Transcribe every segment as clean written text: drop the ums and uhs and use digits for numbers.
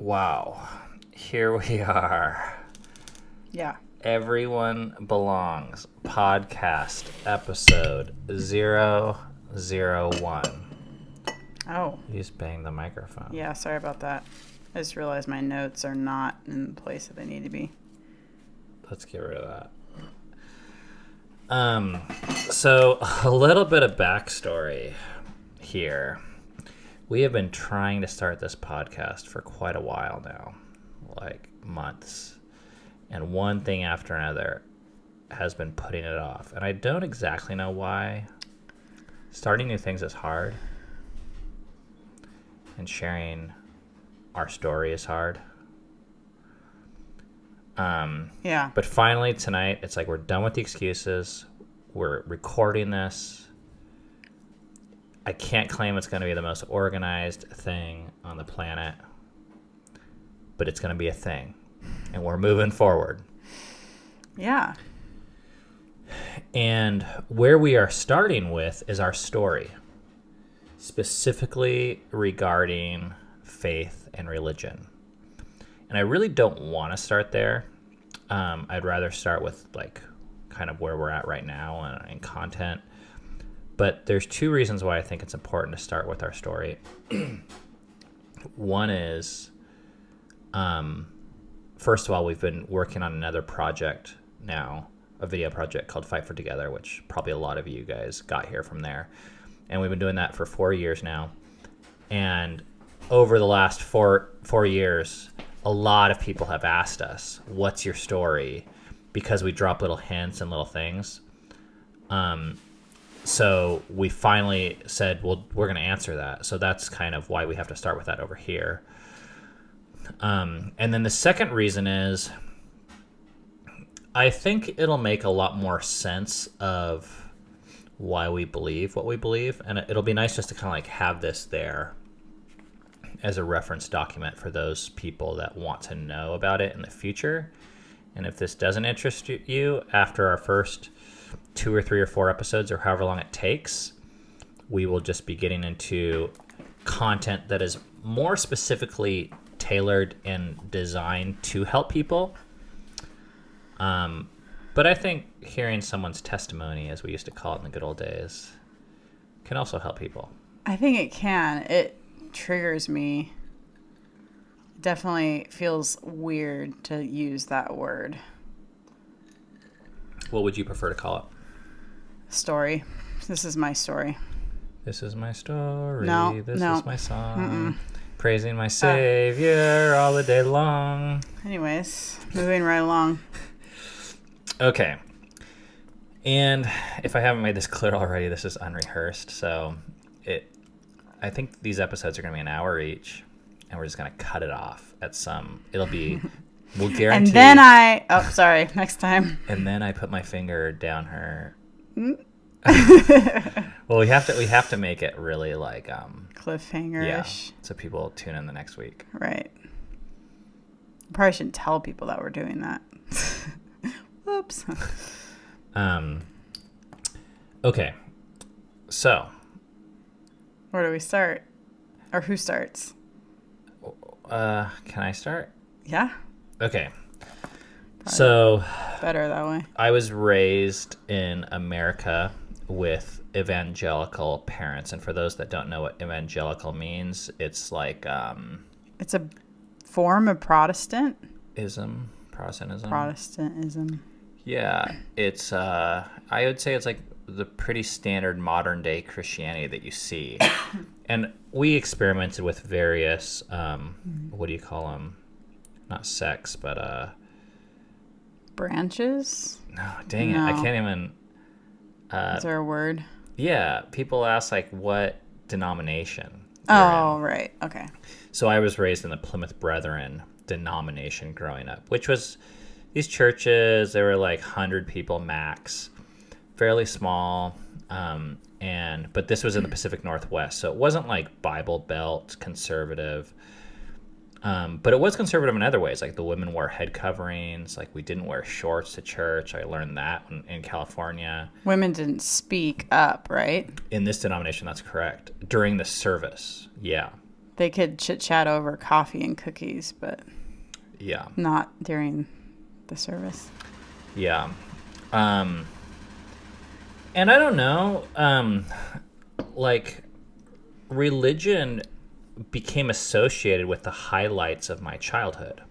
Wow. Here we are. Yeah. Everyone Belongs podcast episode 001. Oh. You just banged the microphone. Yeah, sorry about that. I just realized my notes are not in the place that they need to be. Let's get rid of that. So a little bit of backstory here. We have been trying to start this podcast for quite a while now, like months. And one thing after another has been putting it off. And I don't exactly know why. Starting new things is hard. And sharing our story is hard. Yeah. But finally tonight, it's like we're done with the excuses. We're recording this. I can't claim it's going to be the most organized thing on the planet. But it's going to be a thing. And we're moving forward. Yeah. And where we are starting with is our story. Specifically regarding faith and religion. And I really don't want to start there. I'd rather start with like kind of where we're at right now and content. But there's two reasons why I think it's important to start with our story. One is, first of all, we've been working on another project now, a video project called Fight for Together, which probably a lot of you guys got here from there. And we've been doing that for 4 years now. And over the last four years, a lot of people have asked us, what's your story? Because we drop little hints and little things. So we finally said, well, we're going to answer that. So that's kind of why we have to start with that over here. And then the second reason is, I think it'll make a lot more sense of why we believe what we believe. And it'll be nice just to kind of like have this there as a reference document for those people that want to know about it in the future. And if this doesn't interest you after our first 2 or 3 or 4 episodes or however long it takes, we will just be getting into content that is more specifically tailored and designed to help people. But I think hearing someone's testimony, as we used to call it in the good old days, can also help people. I think it can. It triggers me. Definitely feels weird to use that word. What would you prefer to call it? Story. This is my story. This is my story. No, this no. is my song. Praising my Savior all the day long. Anyways, moving right along. Okay. And if I haven't made this clear already, this is unrehearsed. So I think these episodes are going to be an hour each. And we're just going to cut it off at some. It'll be, we'll guarantee. And then sorry, next time. And then I put my finger down her. Well, we have to make it really like cliffhanger-ish. Yeah, so people tune in the next week. Right. Probably shouldn't tell people that we're doing that. Whoops. Okay. So. Where do we start? Or who starts? Can I start? Yeah. Okay. Probably so. Better that way. I was raised in America with evangelical parents, and for those that don't know what evangelical means, it's like it's a form of Protestantism. Yeah, it's I would say it's like the pretty standard modern day Christianity that you see. And we experimented with various what do you call them? Not sects, but branches? No, dang it. I can't even is there a word? Yeah, people ask like what denomination. Oh, right. Okay. So I was raised in the Plymouth Brethren denomination growing up, which was these churches. They were like 100 people max, fairly small, but this was in the Pacific Northwest, so it wasn't like Bible Belt conservative. But it was conservative in other ways, like the women wore head coverings, like we didn't wear shorts to church. I learned that in California. Women didn't speak up, right? In this denomination, that's correct. During the service, yeah. They could chit chat over coffee and cookies, but Yeah. not during the service. Yeah. And I don't know, like, religion became associated with the highlights of my childhood.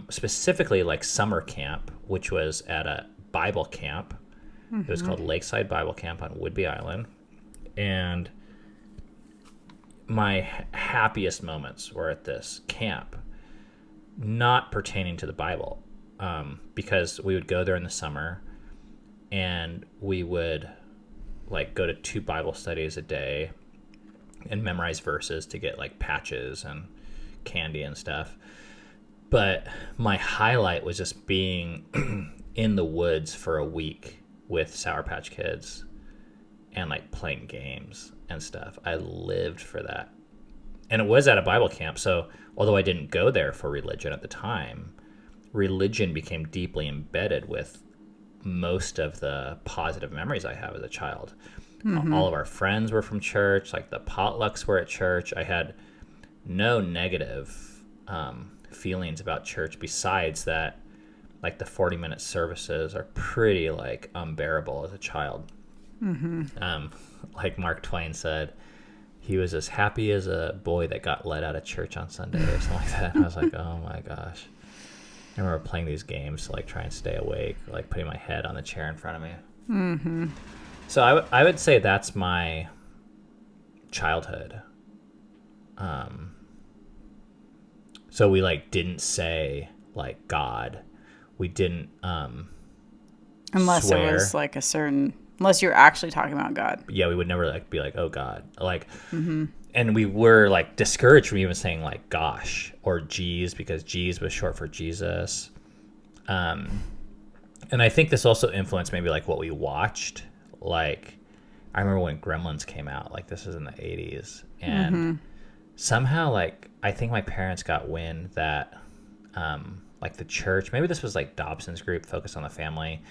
Specifically, like summer camp, which was at a Bible camp. It was called Lakeside Bible Camp on Whidbey Island. And my happiest moments were at this camp, not pertaining to the Bible, because we would go there in the summer and we would like go to 2 Bible studies a day and memorize verses to get like patches and candy and stuff. But my highlight was just being in the woods for a week with Sour Patch Kids and like playing games and stuff. I lived for that. And it was at a Bible camp, so although I didn't go there for religion at the time, religion became deeply embedded with most of the positive memories I have as a child. All of our friends were from church, like the potlucks were at church. I had no negative feelings about church besides that, like the 40-minute services are pretty like unbearable as a child. Like Mark Twain said, he was as happy as a boy that got let out of church on Sunday or something like that. And I was like, oh my gosh. I remember playing these games to like try and stay awake, like putting my head on the chair in front of me. So I would say that's my childhood. So we like didn't say like God. We didn't Unless swear. it was like a certain, unless you're actually talking about God. Yeah, we would never like be like, oh God, like, and we were like discouraged from even saying like gosh or geez, because geez was short for Jesus. And I think this also influenced maybe like what we watched. Like I remember when Gremlins came out, like this was in the 80s, and somehow like I think my parents got wind that like the church, maybe this was like Dobson's group, Focus on the Family,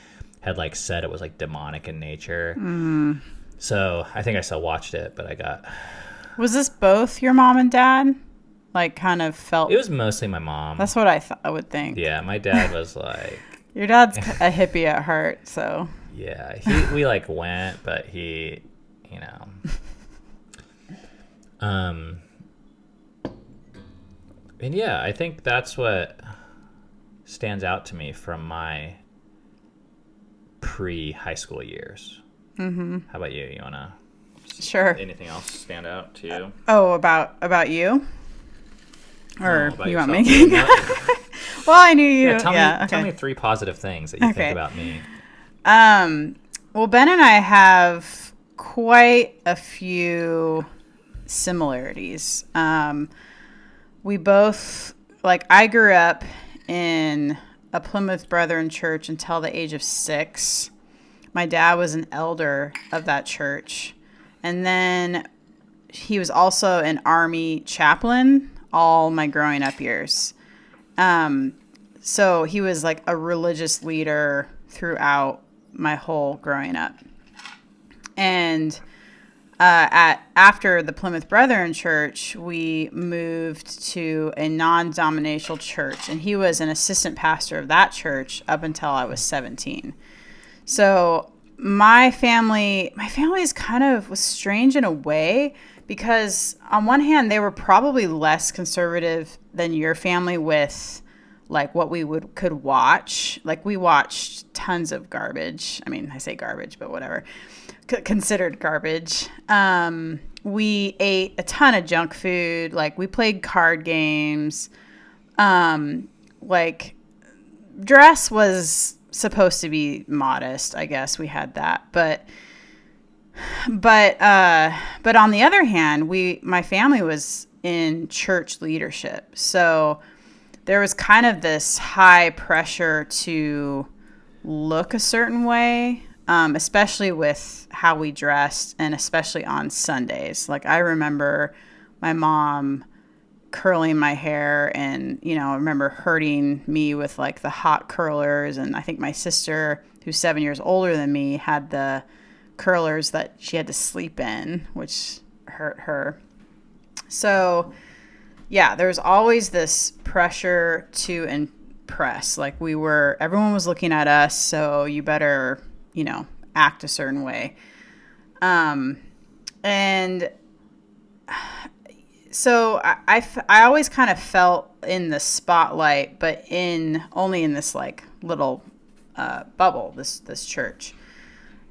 had like said it was like demonic in nature. So I think I still watched it, but I got... Was this both your mom and dad? Like kind of felt... It was mostly my mom. That's what I would think. Yeah, my dad was like... Your dad's a hippie at heart, so... Yeah, we like went, but he, you know... And yeah, I think that's what stands out to me from my pre-high school years. How about you? You wanna? Sure. Anything else stand out to you? Oh, about you? Or No, about you want yourself. me? Well, I knew you. Yeah, tell me 3 positive things that you think about me. Well, Ben and I have quite a few similarities. We both, like, I grew up in a Plymouth Brethren church until the age of 6. My dad was an elder of that church. And then he was also an Army chaplain all my growing up years. So he was like a religious leader throughout my whole growing up. And after the Plymouth Brethren church, we moved to a non-denominational church, and he was an assistant pastor of that church up until I was 17. So my family is kind of was strange in a way, because on one hand, they were probably less conservative than your family with like what we could watch. Like we watched tons of garbage. I mean, I say garbage, but whatever. Considered garbage. We ate a ton of junk food. Like we played card games. Like dress was supposed to be modest. I guess we had that, but on the other hand, my family was in church leadership, so there was kind of this high pressure to look a certain way. Especially with how we dressed, and especially on Sundays. Like I remember my mom curling my hair, and I remember hurting me with like the hot curlers, and I think my sister, who's 7 years older than me, had the curlers that she had to sleep in, which hurt her. So, yeah, there was always this pressure to impress. Like everyone was looking at us, so you better, act a certain way. And so I always kind of felt in the spotlight, but only in this like little bubble, this church.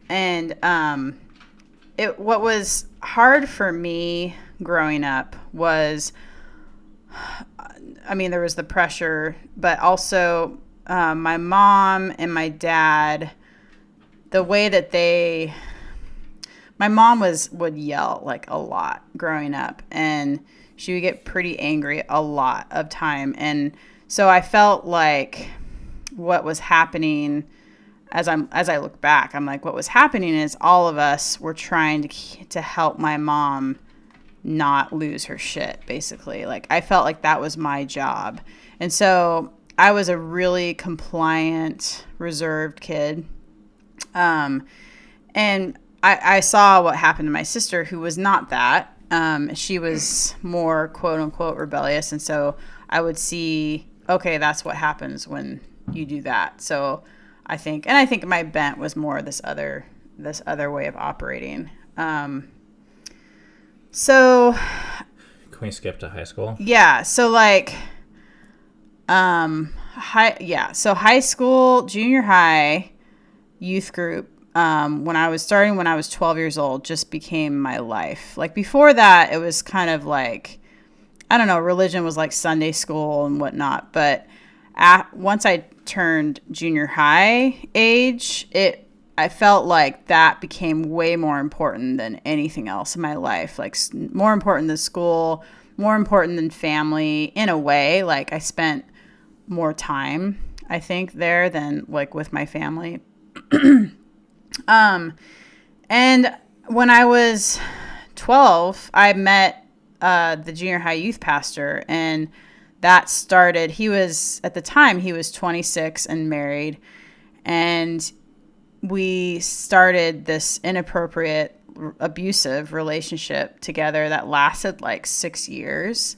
And what was hard for me growing up was, I mean, there was the pressure, but also my mom and my dad, the way that my mom would yell like a lot growing up, and she would get pretty angry a lot of time. And so I felt like what was happening as I look back, I'm like, what was happening is all of us were trying to help my mom not lose her shit, basically. Like, I felt like that was my job. And so I was a really compliant, reserved kid. And I saw what happened to my sister, who was not that. She was more quote unquote rebellious. And so I would see, okay, that's what happens when you do that. So I think my bent was more this other way of operating. So Can we skip to high school? yeah, so like, high school, junior high, youth group. When I was 12 years old, just became my life. Like before that, it was kind of like, I don't know, religion was like Sunday school and whatnot. But once I turned junior high age, I felt like that became way more important than anything else in my life. Like more important than school, more important than family in a way. Like I spent more time, I think, there than like with my family. And when I was 12, I met the junior high youth pastor, and that started, at the time, he was 26 and married, and we started this inappropriate, abusive relationship together that lasted like 6 years,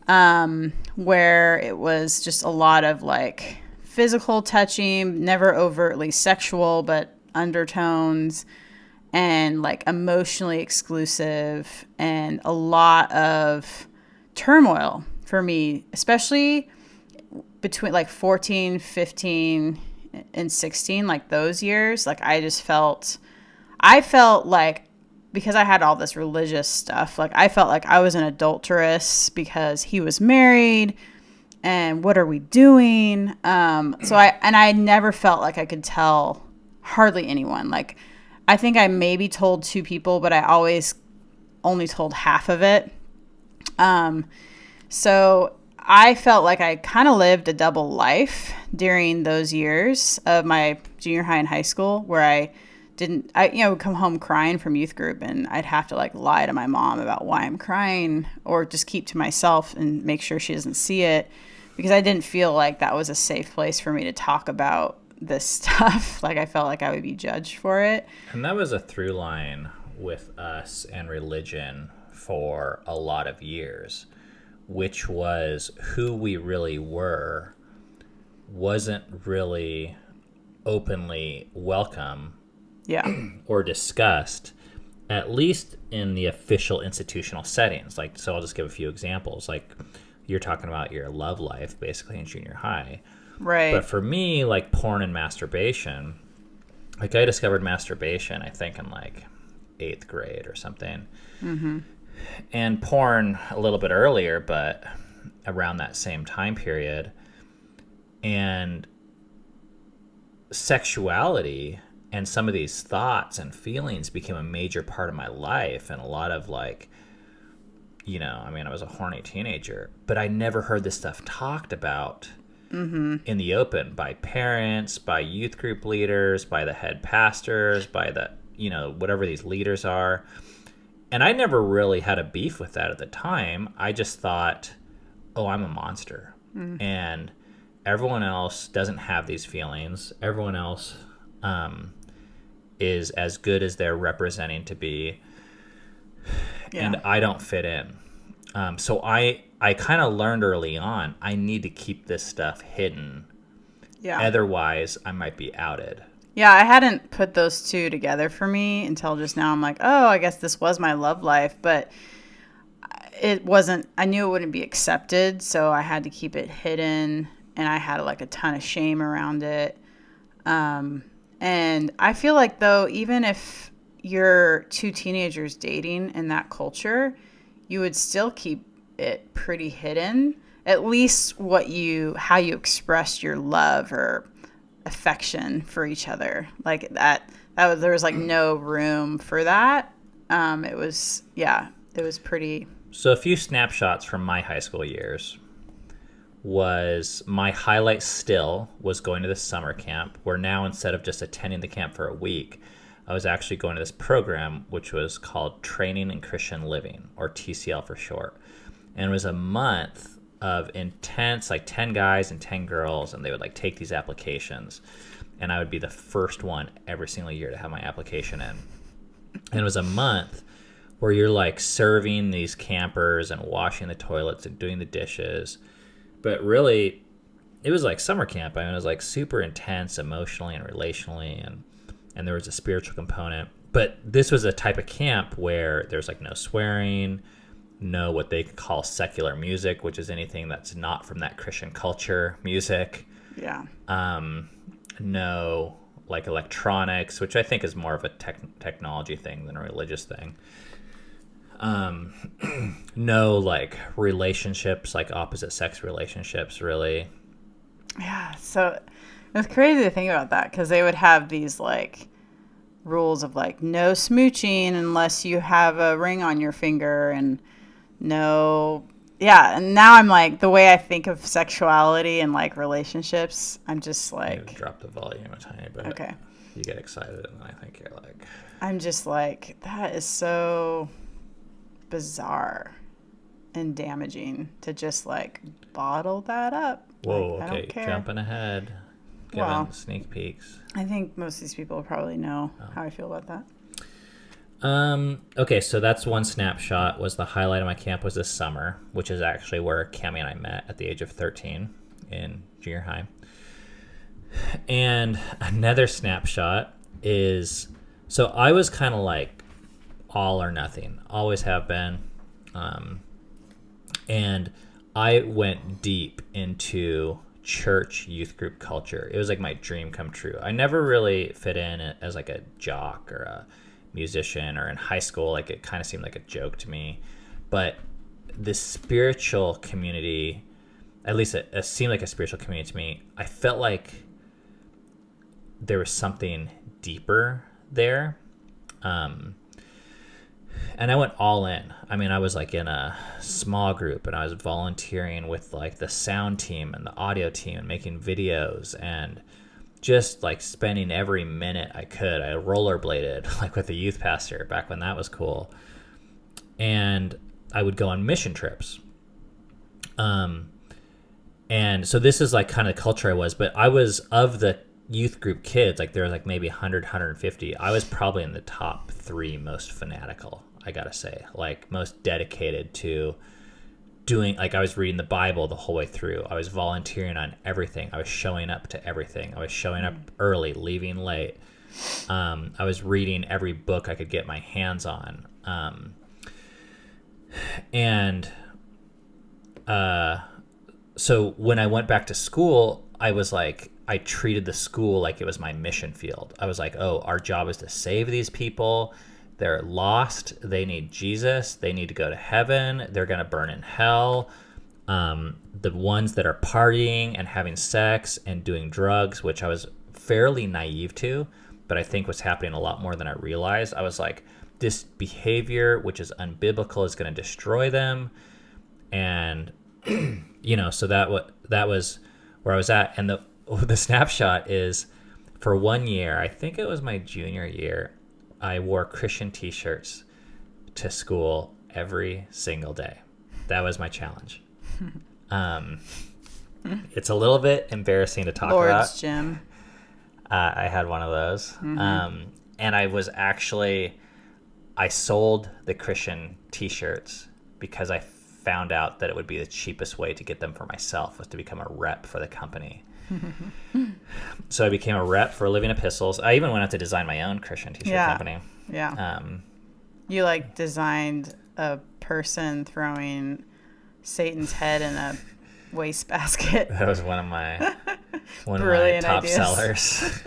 where it was just a lot of like physical touching, never overtly sexual, but undertones, and like emotionally exclusive, and a lot of turmoil for me, especially between like 14, 15, and 16, like those years. Like I felt like, because I had all this religious stuff, like I felt like I was an adulteress because he was married, and what are we doing? I never felt like I could tell hardly anyone. Like, I think I maybe told 2 people, but I always only told half of it. So I felt like I kind of lived a double life during those years of my junior high and high school, where I would come home crying from youth group, and I'd have to like lie to my mom about why I'm crying, or just keep to myself and make sure she doesn't see it, because I didn't feel like that was a safe place for me to talk about this stuff. Like I felt like I would be judged for it. And that was a through line with us and religion for a lot of years, which was who we really were wasn't really openly welcome, Yeah. or discussed, at least in the official institutional settings. Like, so I'll just give a few examples. Like, you're talking about your love life basically in junior high. Right. But for me, like porn and masturbation, like I discovered masturbation, I think in like 8th grade or something. Mm-hmm. And porn a little bit earlier, but around that same time period. And sexuality and some of these thoughts and feelings became a major part of my life. And a lot of like, I was a horny teenager, but I never heard this stuff talked about in the open by parents, by youth group leaders, by the head pastors, by the, whatever these leaders are. And I never really had a beef with that at the time. I just thought, oh, I'm a monster. And everyone else doesn't have these feelings. Everyone else is as good as they're representing to be. Yeah. And I don't fit in. So I kind of learned early on I need to keep this stuff hidden. Yeah. Otherwise, I might be outed. Yeah, I hadn't put those two together for me until just now. I'm like, oh, I guess this was my love life, but it wasn't. I knew it wouldn't be accepted, so I had to keep it hidden, and I had like a ton of shame around it. And I feel like though, even if you're two teenagers dating in that culture, you would still keep it pretty hidden. At least how you expressed your love or affection for each other, like there was like no room for that. It was pretty. So a few snapshots from my high school years was my highlight still was going to this summer camp, where now instead of just attending the camp for a week, I was actually going to this program which was called Training in Christian Living, or TCL for short. And it was a month of intense, like 10 guys and 10 girls, and they would like take these applications. And I would be the first one every single year to have my application in. And it was a month where you're like serving these campers and washing the toilets and doing the dishes. But really, it was like summer camp. I mean, it was like super intense emotionally and relationally, and there was a spiritual component. But this was a type of camp where there's like no swearing, no what they call secular music, which is anything that's not from that Christian culture music. Yeah. No like electronics, which I think is more of a technology thing than a religious thing. No like relationships, like opposite sex relationships, really. Yeah. So it's crazy to think about that, because they would have these like rules of like no smooching unless you have a ring on your finger, and no. Yeah. And now I'm like, the way I think of sexuality and like relationships, I'm just like, drop the volume a tiny bit. Okay. You get excited, and I think you're like, I'm just like, that is so bizarre and damaging to just like bottle that up. whoa, like, I okay, don't care. jumping ahead, giving Well, sneak peeks. I think most of these people probably know how I feel about that. Okay, so that's one snapshot. Was the highlight of my camp was this summer, which is actually where Cami and I met at the age of 13 in junior high. And another snapshot is, so I was kind of like all or nothing, always have been. And I went deep into church youth group culture. It was like my dream come true. I never really fit in as like a jock or a musician, or in high school, like it kind of seemed like a joke to me. But the spiritual community, at least it seemed like a spiritual community to me, I felt like there was something deeper there. And I went all in. I mean, I was like in a small group, and I was volunteering with like the sound team and the audio team and making videos, and just like spending every minute I could. I rollerbladed like with a youth pastor back when that was cool. And I would go on mission trips. And so this is like kind of the culture I was, but I was, of the youth group kids, like there was like maybe 100, 150. I was probably in the top 3 most fanatical, I gotta say, like most dedicated to doing, like I was reading the Bible the whole way through. I was volunteering on everything. I was showing up to everything. I was showing up early, leaving late. I was reading every book I could get my hands on. So when I went back to school, I was like, I treated the school like it was my mission field. I was like, oh, our job is to save these people. They're lost. They need Jesus. They need to go to heaven. They're going to burn in hell. The ones that are partying and having sex and doing drugs, which I was fairly naive to, but I think was happening a lot more than I realized. I was like, this behavior, which is unbiblical, is going to destroy them. And, so that was where I was at. And the snapshot is, for 1 year, I think it was my junior year, I wore Christian t-shirts to school every single day. That was my challenge. It's a little bit embarrassing to talk about. Lord's Gym. I had one of those. Mm-hmm. And I sold the Christian t-shirts because I found out that it would be the cheapest way to get them for myself was to become a rep for the company. So I became a rep for Living Epistles. I even went out to design my own Christian t-shirt company. Yeah. You like designed a person throwing Satan's head in a wastebasket. That was one of my top ideas. Sellers.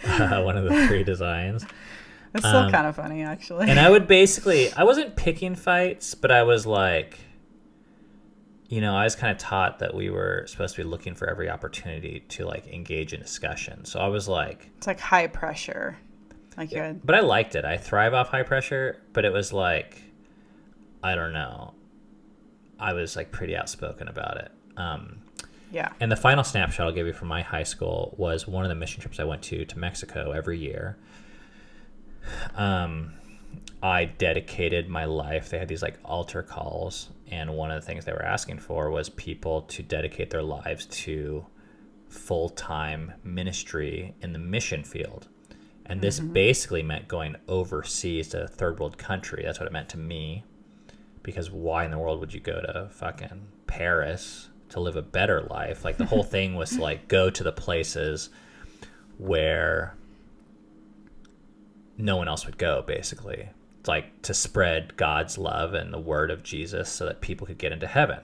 One of the 3 designs. It's still kind of funny, actually. And I wasn't picking fights, but I was like, I was kind of taught that we were supposed to be looking for every opportunity to like engage in discussion. So I was like, it's like high pressure. But I liked it. I thrive off high pressure, but it was like, I don't know. I was like pretty outspoken about it. And the final snapshot I'll give you from my high school was one of the mission trips I went to Mexico every year. I dedicated my life. They had these like altar calls, and one of the things they were asking for was people to dedicate their lives to full-time ministry in the mission field. And this basically meant going overseas to a third world country. That's what it meant to me. Because why in the world would you go to fucking Paris to live a better life? Like the whole thing was to like go to the places where no one else would go, basically. It's like to spread God's love and the word of Jesus so that people could get into heaven.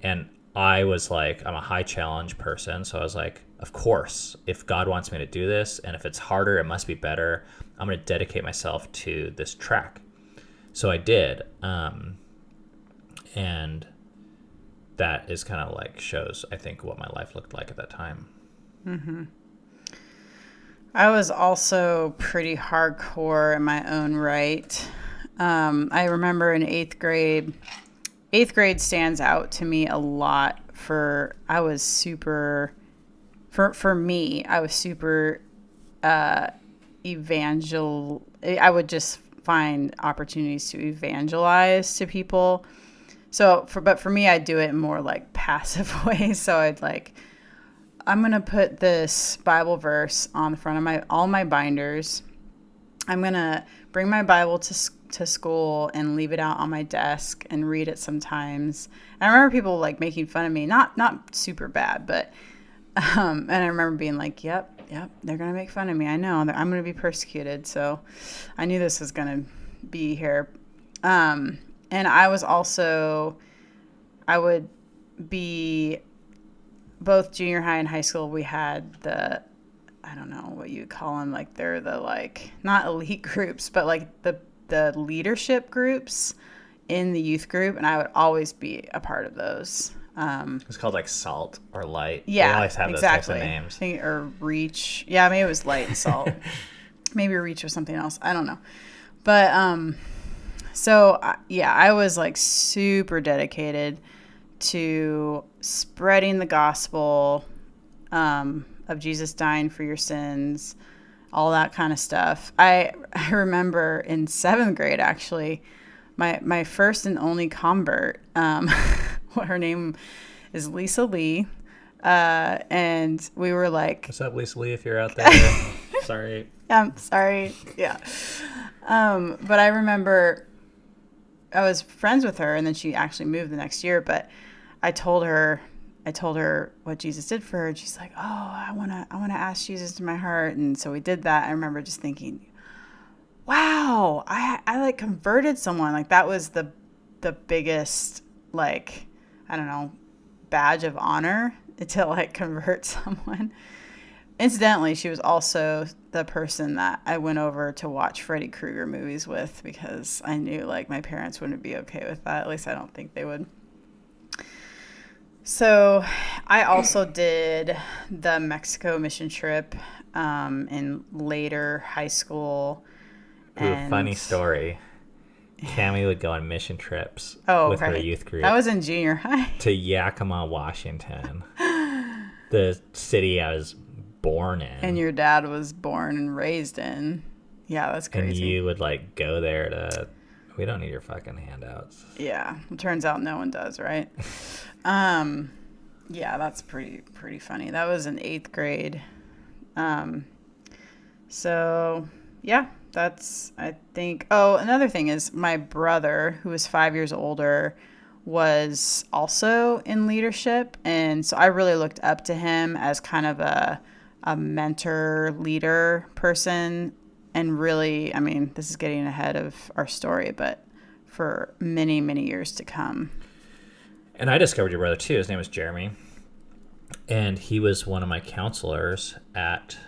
And I was like, I'm a high challenge person. So I was like, of course, if God wants me to do this, and if it's harder, it must be better. I'm going to dedicate myself to this track. So I did. And that is kind of like shows, I think, what my life looked like at that time. Mm-hmm. I was also pretty hardcore in my own right. I remember in 8th grade. 8th grade stands out to me a lot for me, I was super I would just find opportunities to evangelize to people. But for me, I'd do it in more like passive ways. So I'd like, I'm going to put this Bible verse on the front of all my binders. I'm going to bring my Bible to school and leave it out on my desk and read it sometimes. And I remember people like making fun of me, not super bad, but, and I remember being like, yep, they're going to make fun of me. I know I'm going to be persecuted. So I knew this was going to be here. And I would be both junior high and high school. We had I don't know what you call them. Like they're the like, not elite groups, but like the leadership groups in the youth group. And I would always be a part of those. It's called like Salt or Light. Yeah, they always have those types of names. Or Reach. Yeah, maybe it was Light and Salt. Maybe Reach was something else. I don't know. But I was like super dedicated to spreading the gospel of Jesus dying for your sins, all that kind of stuff. I remember in 7th grade, actually, my first and only convert, her name is Lisa Lee, and we were like... What's up, Lisa Lee, if you're out there? Sorry. I'm sorry. Yeah. But I remember I was friends with her, and then she actually moved the next year, but I told her what Jesus did for her, and she's like, "Oh, I want to ask Jesus to my heart." And so we did that. I remember just thinking, "Wow, I like converted someone." Like that was the biggest, like, I don't know, badge of honor to like convert someone. Incidentally, she was also the person that I went over to watch Freddy Krueger movies with, because I knew like my parents wouldn't be okay with that. At least I don't think they would. So I also did the Mexico mission trip in later high school. Ooh, funny story. Cammie would go on mission trips with her youth group. That was in junior high. To Yakima, Washington. The city I was born in. And your dad was born and raised in. Yeah, that's crazy. And you would like go there to... We don't need your fucking handouts. Yeah, it turns out no one does, right? Yeah, that's pretty funny. That was in 8th grade. So yeah, that's, I think. Oh, another thing is my brother, who was 5 years older, was also in leadership. And so I really looked up to him as kind of a mentor leader person. And really, I mean, this is getting ahead of our story, but for many, many years to come. And I discovered your brother too. His name was Jeremy. And he was one of my counselors at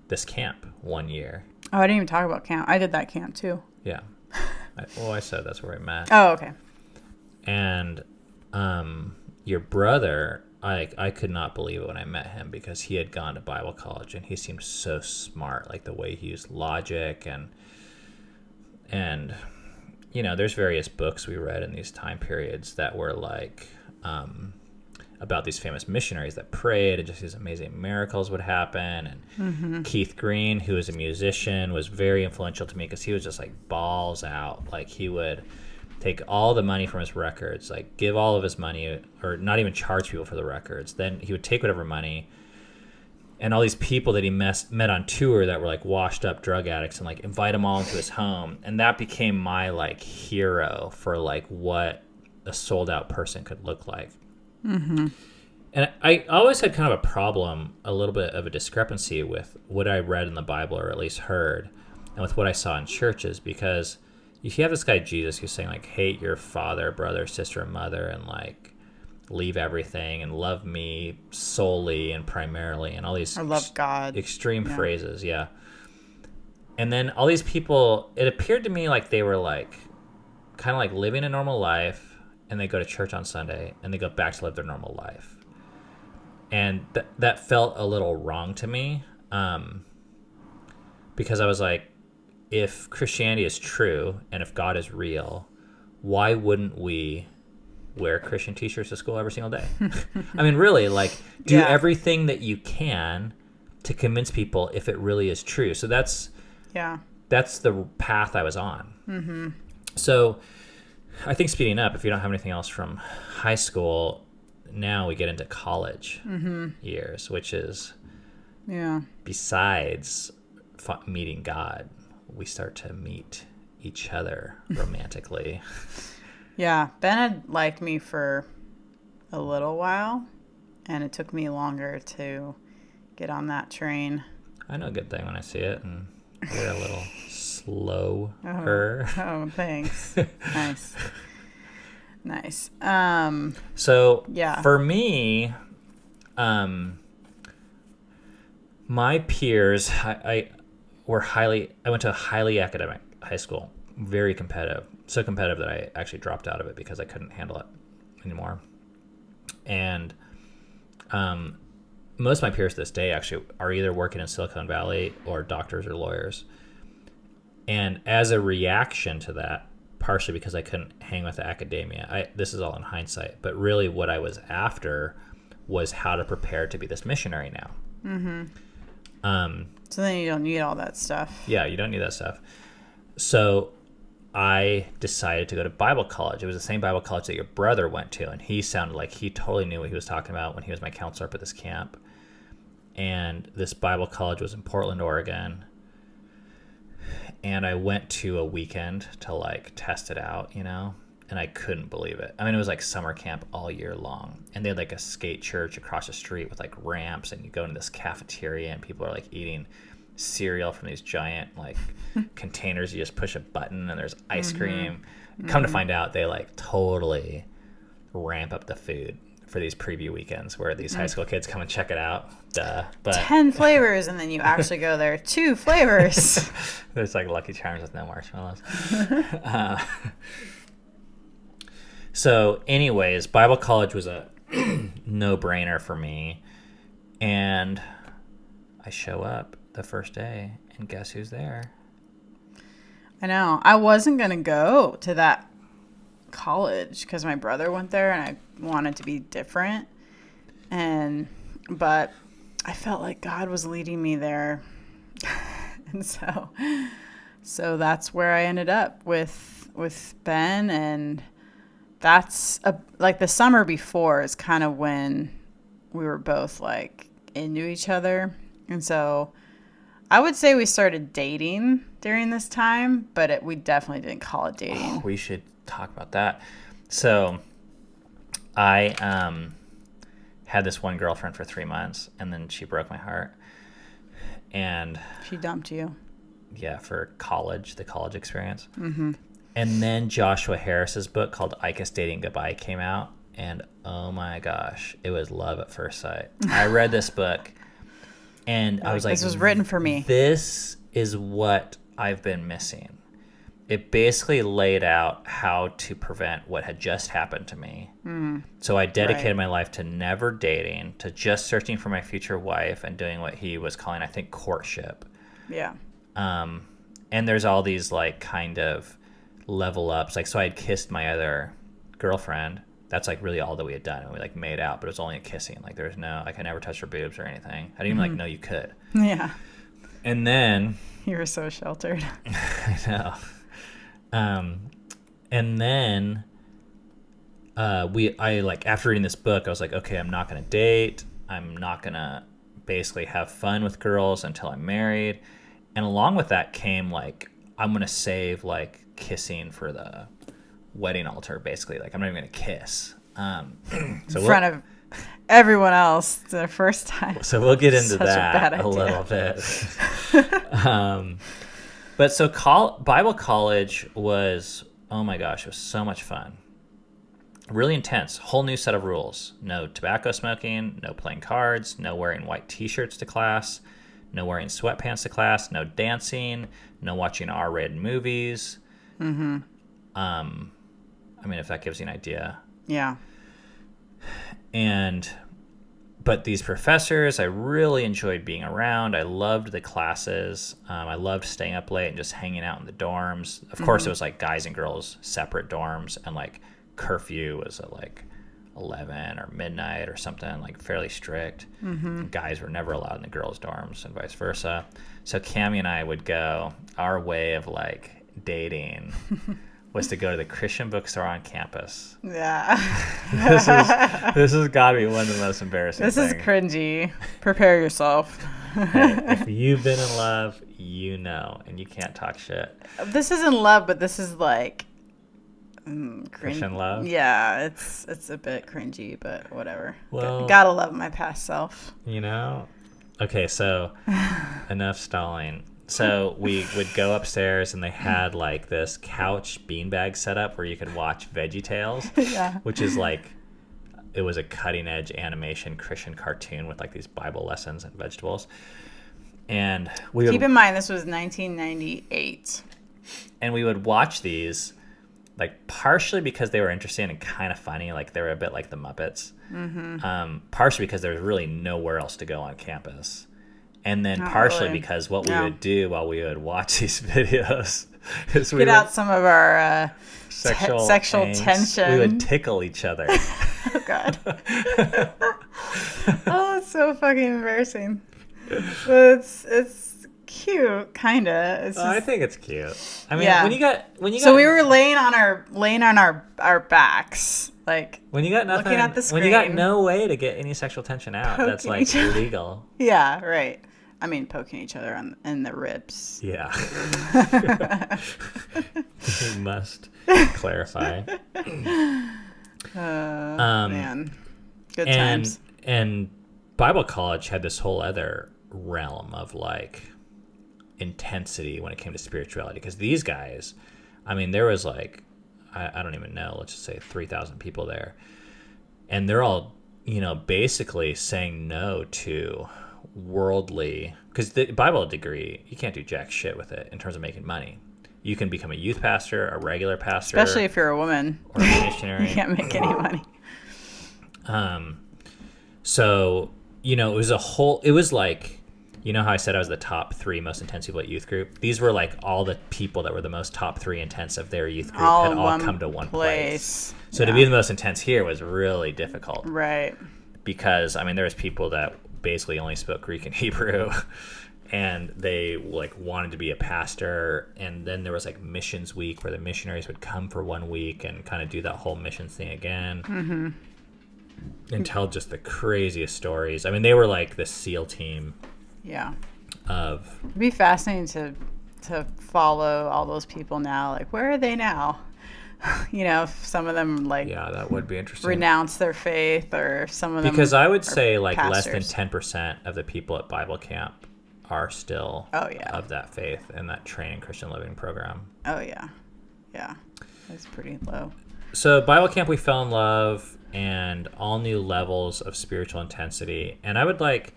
this camp one year. Oh, I didn't even talk about camp. I did that camp too. Yeah. I said that's where we met. Oh, okay. And your brother, I could not believe it when I met him because he had gone to Bible college and he seemed so smart, like the way he used logic and you know, there's various books we read in these time periods that were like about these famous missionaries that prayed and just these amazing miracles would happen. And Keith Green, who was a musician, was very influential to me because he was just like balls out. Like he would take all the money from his records, like give all of his money or not even charge people for the records. Then he would take whatever money and all these people that he met on tour that were like washed up drug addicts and like invite them all into his home. And that became my like hero for like what a sold out person could look like. Mm-hmm. And I always had kind of a problem, a little bit of a discrepancy with what I read in the Bible or at least heard and with what I saw in churches, because you have this guy Jesus who's saying like hate your father, brother, sister, and mother and like leave everything and love me solely and primarily and all these love God. Extreme phrases. Yeah. And then all these people, it appeared to me like they were like kind of like living a normal life and they go to church on Sunday and they go back to live their normal life. And that felt a little wrong to me because I was like, if Christianity is true and if God is real, why wouldn't we wear Christian t-shirts to school every single day? I mean, really, like, do everything that you can to convince people if it really is true. So that's the path I was on. Mm-hmm. So I think speeding up, if you don't have anything else from high school, now we get into college years, which is besides meeting God, we start to meet each other romantically. Yeah, Ben had liked me for a little while, and it took me longer to get on that train. I know a good thing when I see it, and you're a little slower. Oh, thanks. Nice. So for me, my peers, I went to a highly academic high school, very competitive, so competitive that I actually dropped out of it because I couldn't handle it anymore. And most of my peers to this day actually are either working in Silicon Valley or doctors or lawyers. And as a reaction to that, partially because I couldn't hang with the academia, this is all in hindsight, but really what I was after was how to prepare to be this missionary now. Mm-hmm. So then you don't need all that stuff. Yeah, you don't need that stuff. So I decided to go to Bible college. It was the same Bible college that your brother went to, and he sounded like he totally knew what he was talking about when he was my counselor up at this camp. And this Bible college was in Portland, Oregon. And I went to a weekend to like test it out, you know, and I couldn't believe it. I mean, it was like summer camp all year long. And they had like a skate church across the street with like ramps, and you go into this cafeteria and people are like eating cereal from these giant like containers. You just push a button and there's ice cream. Come to find out, they like totally ramp up the food for these preview weekends where these high school kids come and check it out. Duh. But 10 flavors, and then you actually go there, 2 flavors. There's like Lucky Charms with no marshmallows. So anyways, Bible college was a no-brainer for me. And I show up the first day, and guess who's there? I know. I wasn't going to go to that college because my brother went there, and I wanted to be different. But I felt like God was leading me there. And so that's where I ended up with Ben, and that's like the summer before is kind of when we were both like into each other. And so I would say we started dating during this time, but we definitely didn't call it dating. Oh, we should talk about that. So I had this one girlfriend for 3 months, and then she broke my heart. And she dumped you. Yeah, for college, the college experience. Mm-hmm. And then Joshua Harris's book called Icus Dating Goodbye came out, and oh my gosh, it was love at first sight. I read this book, and I was like, this was written for me. This is what I've been missing. It basically laid out how to prevent what had just happened to me. So I dedicated my life to never dating, to just searching for my future wife and doing what he was calling, I think, courtship. Yeah. And there's all these like kind of level ups. Like, so I had kissed my other girlfriend. That's like really all that we had done. And we like made out, but it was only a kissing. Like there was no, like I never touched her boobs or anything. I didn't even like know you could. Yeah. And then. You were so sheltered. I know. And then I like after reading this book, I was like, okay, I'm not going to date. I'm not going to basically have fun with girls until I'm married. And along with that came like, I'm going to save like kissing for the wedding altar, basically. Like I'm not even going to kiss. So in front of everyone else the first time. So we'll get into that a little bit. But so Bible college was, oh my gosh, it was so much fun. Really intense. Whole new set of rules. No tobacco smoking, no playing cards, no wearing white t-shirts to class, no wearing sweatpants to class, no dancing, no watching R-rated movies. Mm-hmm. I mean, if that gives you an idea. Yeah. But these professors, I really enjoyed being around. I loved the classes. I loved staying up late and just hanging out in the dorms. Of course, it was like guys and girls separate dorms, and like curfew was at like 11 or midnight or something, like fairly strict. Mm-hmm. Guys were never allowed in the girls' dorms and vice versa. So Cammie and I would go, our way of like dating was to go to the Christian bookstore on campus. Yeah. This has got to be one of the most embarrassing things. This is cringy. Prepare yourself. Hey, if you've been in love, you know, and you can't talk shit. This isn't love, but this is like Christian love? Yeah, it's a bit cringy, but whatever. Well, gotta love my past self. You know? Okay, so enough stalling. So we would go upstairs, and they had like this couch beanbag setup where you could watch Veggie Tales, yeah. Which is like, it was a cutting edge animation Christian cartoon with like these Bible lessons and vegetables. And we keep in mind this was 1998. And we would watch these, like partially because they were interesting and kind of funny, like they were a bit like the Muppets. Mm-hmm. Partially because there was really nowhere else to go on campus. And then partially because what we would do while we would watch these videos is we get out some of our sexual tension. We would tickle each other. Oh, God. Oh, it's so fucking embarrassing. But it's cute, kind of. I think it's cute. I mean, when you got so we were laying on our backs. Like when you got nothing, looking at the screen. When you got no way to get any sexual tension out, that's like illegal. Yeah, right. I mean, poking each other in the ribs. Yeah. You must clarify. Man, good times. And Bible college had this whole other realm of like intensity when it came to spirituality, because these guys, I mean, there was like, I don't even know, let's just say 3,000 people there. And they're all, basically saying no to worldly, because the Bible degree, you can't do jack shit with it in terms of making money. You can become a youth pastor, a regular pastor. Especially if you're a woman. Or a missionary. You can't make any money. So, it was like, how I said I was the top 3 most intense people at youth group? These were like all the people that were the most top 3 intense of their youth group had all come to one place. So to be the most intense here was really difficult. Right. Because, I mean, there was people that basically only spoke Greek and Hebrew, and they like wanted to be a pastor. And then there was like missions week where the missionaries would come for 1 week and kind of do that whole missions thing again. Mm-hmm. And tell just the craziest stories. I mean, they were like the SEAL team. Yeah. It'd be fascinating to follow all those people now. Like, where are they now? If some of them Yeah, that would be interesting. renounce their faith, or some of them. Because I would are say like pastors. less than 10% of the people at Bible camp are still Oh, yeah. of that faith in that training Christian living program. Oh yeah, yeah, that's pretty low. So Bible camp, we fell in love and all new levels of spiritual intensity. And I would like,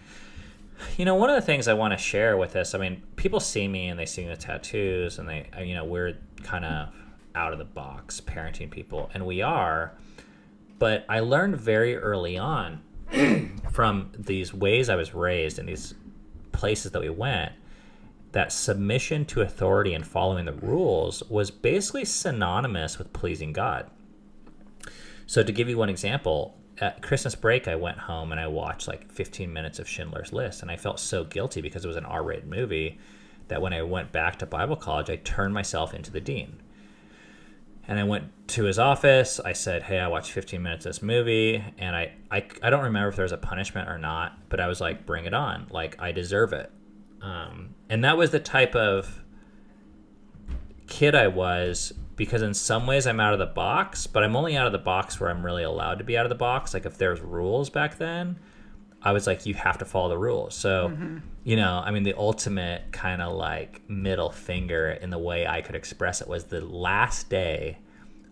one of the things I want to share with this, I mean, people see me and they see the tattoos and they, we're kind of out of the box parenting people, and we are. But I learned very early on from these ways I was raised and these places that we went, that submission to authority and following the rules was basically synonymous with pleasing God. So to give you one example, at Christmas break, I went home and I watched like 15 minutes of Schindler's List, and I felt so guilty because it was an R-rated movie that when I went back to Bible college, I turned myself into the dean. And I went to his office. I said, hey, I watched 15 minutes of this movie. And I don't remember if there was a punishment or not, but I was like, bring it on. Like, I deserve it. And that was the type of kid I was, because in some ways I'm out of the box, but I'm only out of the box where I'm really allowed to be out of the box. Like if there's rules back then, I was like, you have to follow the rules. So, the ultimate kind of like middle finger in the way I could express it was the last day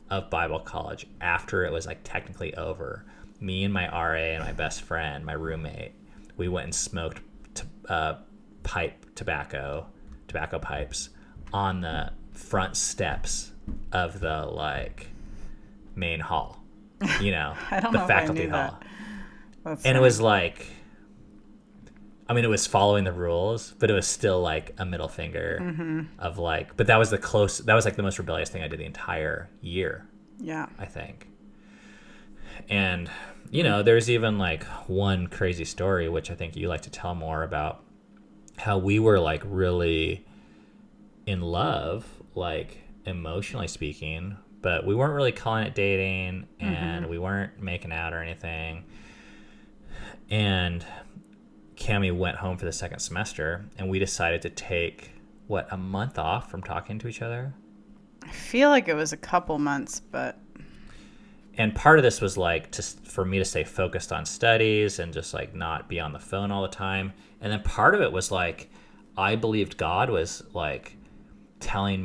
of Bible college, after it was like technically over. Me and my RA and my best friend, my roommate, we went and smoked tobacco pipes on the front steps of the like main hall, I don't the know faculty if I knew hall. That's and it was like, it was following the rules, but it was still like a middle finger of like, but that was like the most rebellious thing I did the entire year. Yeah. I think. And, there's even like one crazy story, which I think you like to tell more about, how we were like really in love, like emotionally speaking, but we weren't really calling it dating, and we weren't making out or anything. And Cammie went home for the second semester, and we decided to take a month off from talking to each other. I feel like it was a couple months, but. And part of this was like for me to stay focused on studies and just like not be on the phone all the time. And then part of it was like, I believed God was like teaching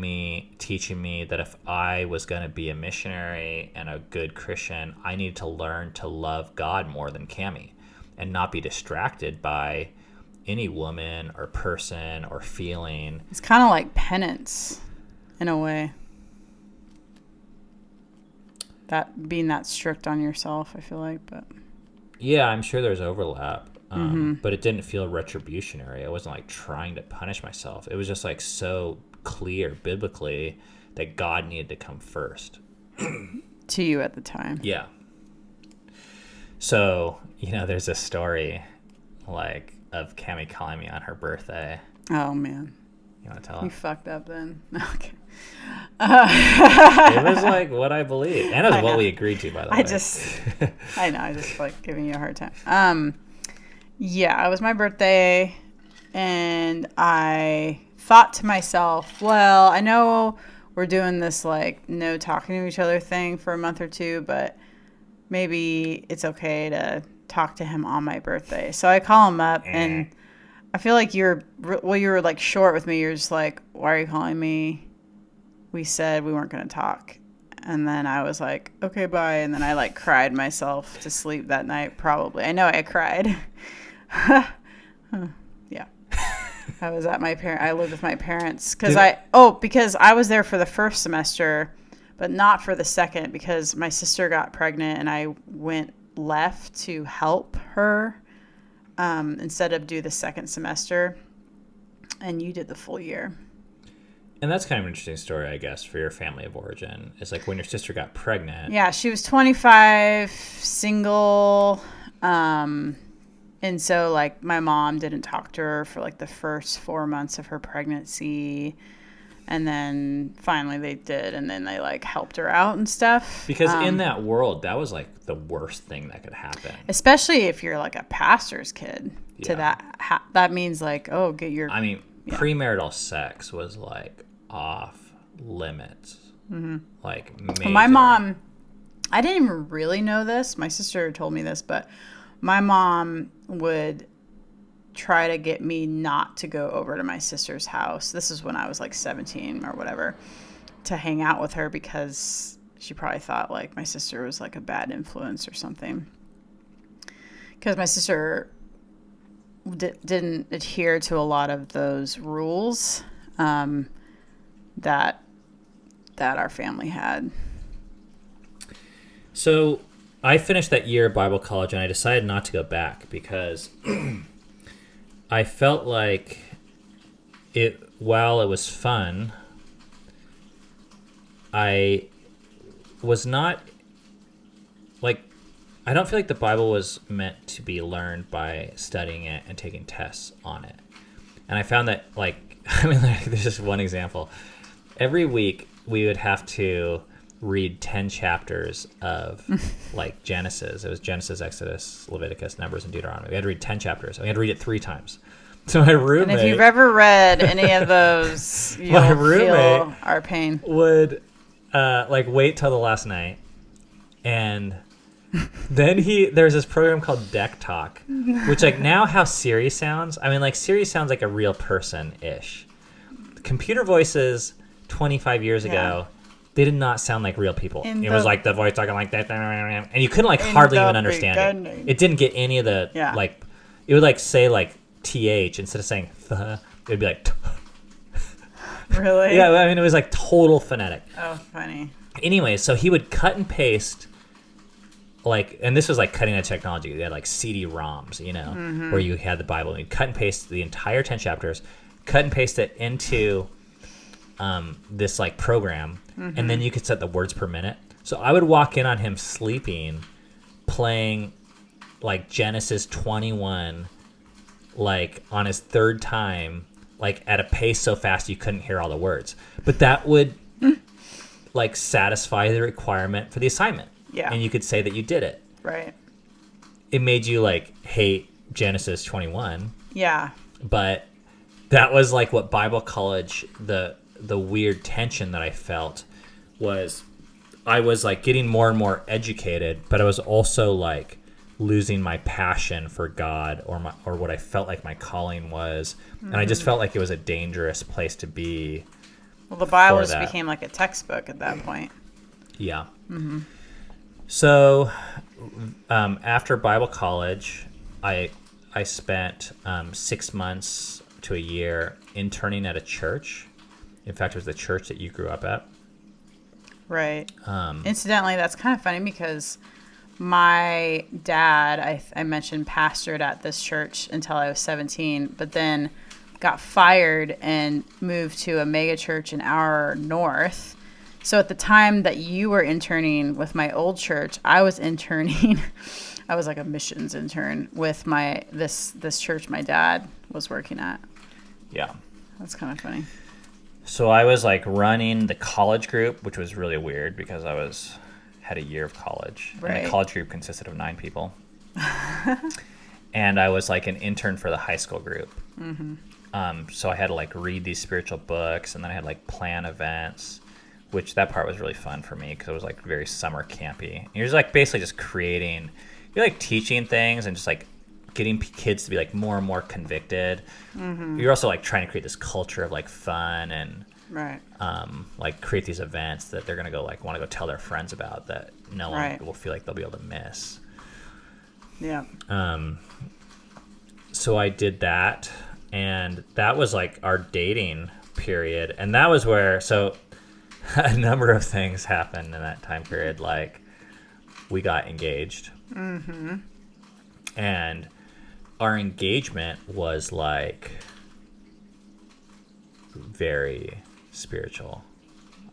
me that if I was going to be a missionary and a good Christian, I needed to learn to love God more than Cammie and not be distracted by any woman or person or feeling. It's kind of like penance in a way. That being that strict on yourself, I feel like, but yeah, I'm sure there's overlap, but it didn't feel retributionary. I wasn't like trying to punish myself. It was just like so clear biblically that God needed to come first to you at the time. Yeah. So there's a story like of Cammie calling me on her birthday. Oh man, you want to tell? You fucked up then. Okay. It was like what I believe, and it was what we agreed to, by the way. I know, I just like giving you a hard time. Yeah, it was my birthday, and I thought to myself, well, I know we're doing this like no talking to each other thing for a month or two, but maybe it's okay to talk to him on my birthday. So I call him up, and I feel like you were like short with me. You're just like, why are you calling me? We said we weren't going to talk. And then I was like, okay, bye. And then I like cried myself to sleep that night, probably. I know I cried. Yeah. I was at I lived with my parents because I was there for the first semester, but not for the second, because my sister got pregnant and I left to help her instead of do the second semester. And you did the full year. And that's kind of an interesting story, I guess, for your family of origin. It's like when your sister got pregnant. Yeah, she was 25, single. And so, like, my mom didn't talk to her for, like, the first 4 months of her pregnancy. And then finally they did. And then they, like, helped her out and stuff. Because in that world, that was, like, the worst thing that could happen. Especially if you're, like, a pastor's kid. Yeah. To that, that means, like, premarital sex was, like, off limits. Like, Well, my major. mom, I didn't even really know this. My sister told me this, but my mom would try to get me not to go over to my sister's house. This is when I was like 17 or whatever, to hang out with her because she probably thought like my sister was like a bad influence or something. Because my sister didn't adhere to a lot of those rules that our family had. So I finished that year at Bible college, and I decided not to go back because I felt like while it was fun, I was not, like, I don't feel like the Bible was meant to be learned by studying it and taking tests on it. And I found that, like, I mean, like, there's just one example. Every week we would have to read 10 chapters of, like, Genesis. It was Genesis, Exodus, Leviticus, Numbers, and Deuteronomy. We had to read 10 chapters. We had to read it 3 times. So my roommate... And if you've ever read any of those, you'll feel our pain. Would, like, wait till the last night, and then there's this program called Deck Talk, which, like, now how Siri sounds, I mean, like, Siri sounds like a real person-ish. Computer voices 25 years ago, they did not sound like real people. It was like the voice talking like that, and you couldn't, like, hardly even understand it. It didn't get any of the, like, it would, like, say, like, TH instead of saying th, it would be like Really? Yeah, I mean, it was like total phonetic. Oh, funny. Anyway, so he would cut and paste, like, and this was like cutting edge technology. They had like CD-ROMs, you know, where you had the Bible, and you'd cut and paste the entire 10 chapters, cut and paste it into this like program, and then you could set the words per minute. So I would walk in on him sleeping, playing like Genesis 21, like on his third time, like at a pace so fast you couldn't hear all the words. But that would like satisfy the requirement for the assignment. Yeah. And you could say that you did it. Right. It made you like hate Genesis 21. Yeah. But that was like what Bible college, the weird tension that I felt was I was like getting more and more educated, but I was also like losing my passion for God or what I felt like my calling was. And I just felt like it was a dangerous place to be. Well, the Bible just became like a textbook at that point. Yeah. So after Bible college, I spent 6 months to a year interning at a church. In fact, it was the church that you grew up at. Right. Incidentally, that's kind of funny because my dad, I mentioned, pastored at this church until I was 17, but then got fired and moved to a mega church in our north. So at the time that you were interning with my old church, I was interning. I was like a missions intern with this church my dad was working at. Yeah. That's kind of funny. So I was like running the college group, which was really weird because I had a year of college. Right. And the college group consisted of 9 people. And I was like an intern for the high school group. So I had to like read these spiritual books, and then I had like plan events, which that part was really fun for me because it was like very summer campy. You're just like basically just you're like teaching things and just like getting kids to be like more and more convicted. You're also like trying to create this culture of like fun and right. Like create these events that they're gonna go like want to go tell their friends about that no one will feel like they'll be able to miss. Yeah. So I did that, and that was like our dating period, and that was where a number of things happened in that time period. Like we got engaged, and our engagement was like very spiritual,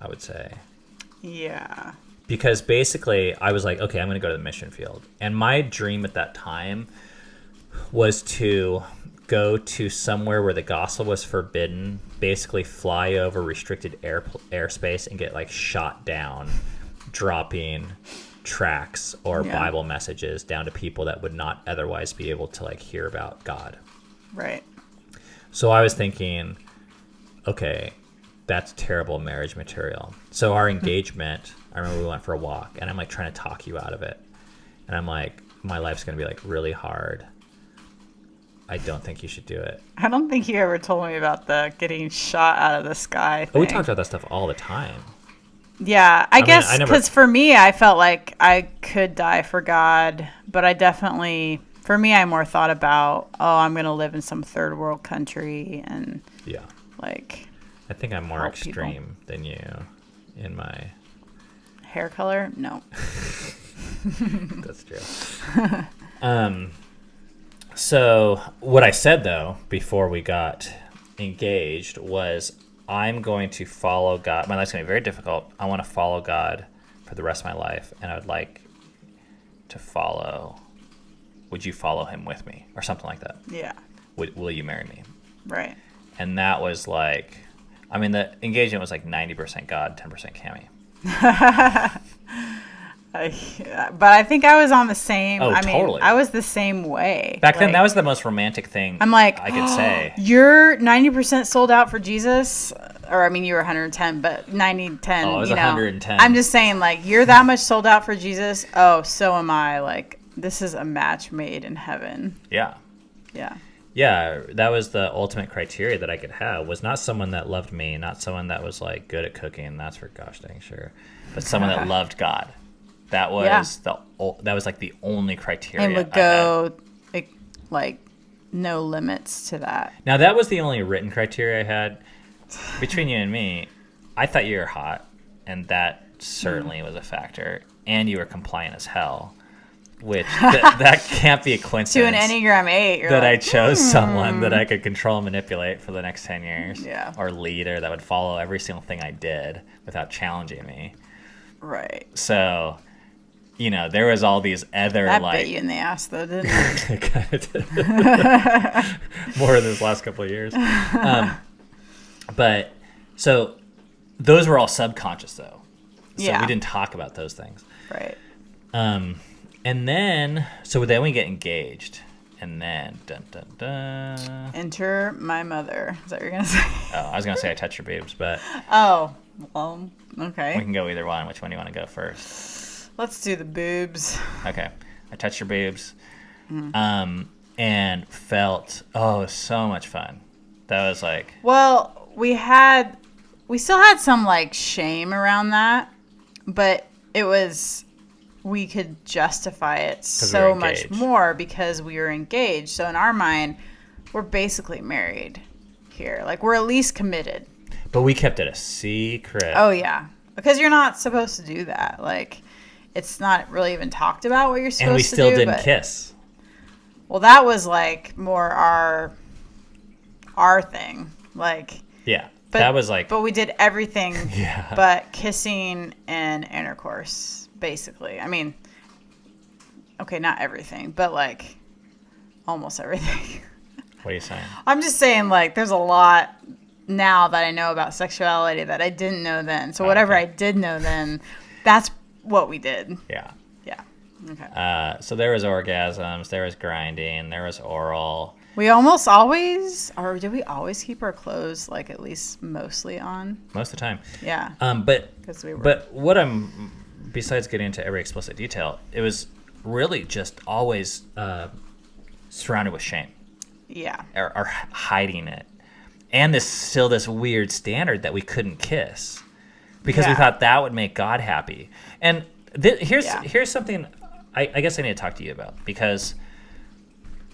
I would say. Yeah. Because basically I was like, okay, I'm going to go to the mission field. And my dream at that time was to go to somewhere where the gospel was forbidden, basically fly over restricted airspace and get like shot down, dropping tracts or Bible messages down to people that would not otherwise be able to like hear about God. Right. So I was thinking, okay, that's terrible marriage material. So our engagement, I remember we went for a walk, and I'm like trying to talk you out of it. And I'm like, my life's going to be like really hard. I don't think you should do it. I don't think you ever told me about the getting shot out of the sky thing. Oh, we talked about that stuff all the time. Yeah, I guess mean, because for me, I felt like I could die for God, but I definitely, for me, I more thought about, I'm going to live in some third world country and like. I think I'm more extreme than you in my hair color. No, that's true. So what I said though before we got engaged was, I'm going to follow God. My life's going to be very difficult. I want to follow God for the rest of my life, and I would like to follow. Would you follow him with me, or something like that? Yeah. Will you marry me? Right. And that was like, I mean, the engagement was like 90% God, 10% Cammie. But I think I was on the same. Oh, I totally. mean, I was the same way. Back then, that was the most romantic thing I'm like, I could say. You're 90% sold out for Jesus. Or, I mean, you were 110, but 90, 10. Oh, I was 110. I'm just saying, like, you're that much sold out for Jesus. Oh, so am I. Like, this is a match made in heaven. Yeah. Yeah. Yeah, that was the ultimate criteria that I could have, was not someone that loved me, not someone that was like good at cooking, that's for gosh dang sure, but someone that loved God. That was that was like the only criteria. And would go like no limits to that. Now that was the only written criteria I had. Between you and me, I thought you were hot, and that certainly was a factor. And you were compliant as hell. Which that can't be a coincidence. To an Enneagram 8, that I chose someone that I could control and manipulate for the next 10 years. Yeah. Or leader that would follow every single thing I did without challenging me. Right. So, you know, there was all these other that bit you in the ass though, didn't it? More in this last couple of years. But so those were all subconscious though. So we didn't talk about those things. Right. And then, so then we get engaged, and then, dun, dun, dun. Enter my mother. Is that what you're going to say? Oh, I was going to say I touch your boobs, but. Oh, well, okay. We can go either one. Which one do you want to go first? Let's do the boobs. Okay. I touched your boobs, and felt, so much fun. That was like. Well, we still had some like shame around that, but it was. We could justify it so much more because we were engaged. So in our mind, we're basically married here. Like, we're at least committed. But we kept it a secret. Oh, yeah. Because you're not supposed to do that. Like, it's not really even talked about what you're supposed to do. And we still didn't kiss. Well, that was, like, more our thing. Like... Yeah. That was like... But we did everything but kissing and intercourse. Basically, I mean, okay, not everything, but like almost everything. What are you saying? I'm just saying, like, there's a lot now that I know about sexuality that I didn't know then. So whatever I did know then, that's what we did. Yeah. Yeah. Okay. So there was orgasms, there was grinding, there was oral. We almost always, or did we always keep our clothes like at least mostly on? Most of the time. Yeah. But what I'm. Besides getting into every explicit detail, it was really just always surrounded with shame. Yeah. Or hiding it. And this weird standard that we couldn't kiss. Because we thought that would make God happy. And here's something I guess I need to talk to you about. Because